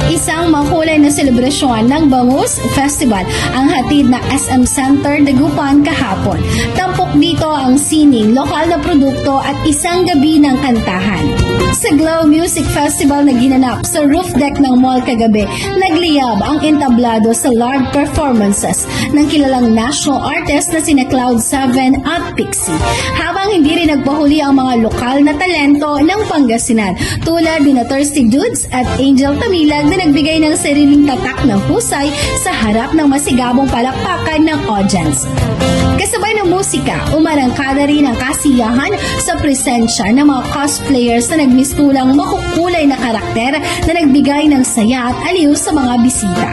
Isang makulay na selebrasyon ng Bangus Festival ang hatid na SM Center Dagupan kahapon. Tampok dito ang sining, lokal na produkto at isang gabi ng kantahan. Sa Glow Music Festival na ginanap sa roof deck ng mall kagabi, nagliyab ang entablado sa live performances ng kilalang national artist na sina Cloud7 at Pixie. Habang hindi rin nagpahuli ang mga lokal na talento ng Pangasinan tulad ni Thirsty Dudes at Angel Tamilag na nagbigay ng sariling tatak ng husay sa harap ng masigabong palakpakan ng audience. Kasabay ng musika, umarangkada rin ang kasiyahan sa presensya ng mga cosplayers na nagmistulang makukulay na karakter na nagbigay ng saya at aliw sa mga bisita.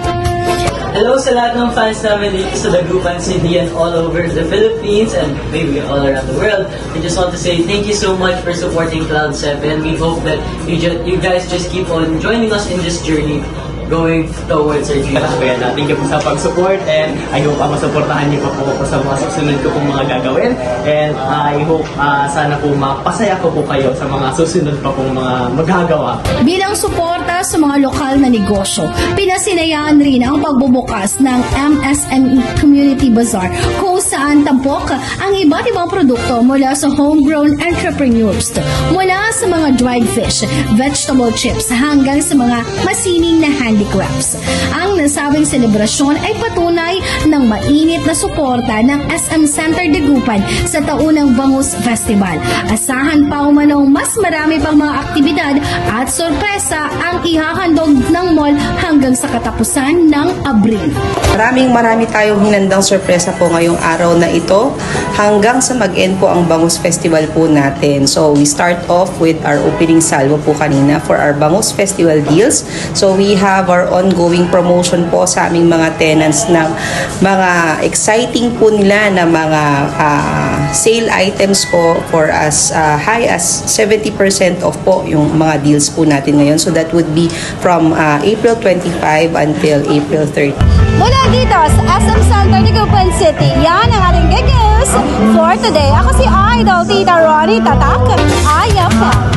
Hello sa lahat ng fans namin dito sa Dagupan City and all over the Philippines and maybe all around the world. I just want to say thank you so much for supporting Cloud7. We hope that you guys just keep on joining us in this journey going towards our dreams. Kaya thank you po sa pag-support and I hope masuportahan niyo pa po ako sa mga susunod ko pong mga gagawin and I hope sana po mapasaya ko po kayo sa mga susunod pa pong mga magagawa. Bilang suporta sa mga lokal na negosyo, pinasinayaan rin ang pagbubukas ng MSME Community Bazaar kung saan tampok ang iba't ibang produkto mula sa homegrown entrepreneurs, mula sa mga dried fish, vegetable chips hanggang sa mga masining na handicrafts. Ang nasabing selebrasyon ay patunay ng mainit na suporta ng SM Center Dagupan sa taunang Bangus Festival. Asahan pa umanong mas marami pang mga aktibidad at sorpresa ang ihahandog ng mall hanggang sa katapusan ng Abril. Marami tayong hinandang sorpresa po ngayong araw na ito hanggang sa mag-end po ang Bangus Festival po natin. So we start off with our opening salvo po kanina for our Bangus Festival deals. So we have our ongoing promotion po sa aming mga tenants ng mga exciting po nila na mga sale items po for as high as 70% off po yung mga deals po natin ngayon. So that would be from April 25 until April 30. Mula dito sa SM Center Dagupan City, yan ang ating good news for today. Ako si Idol Tita Ronnie Tatak. Ayap!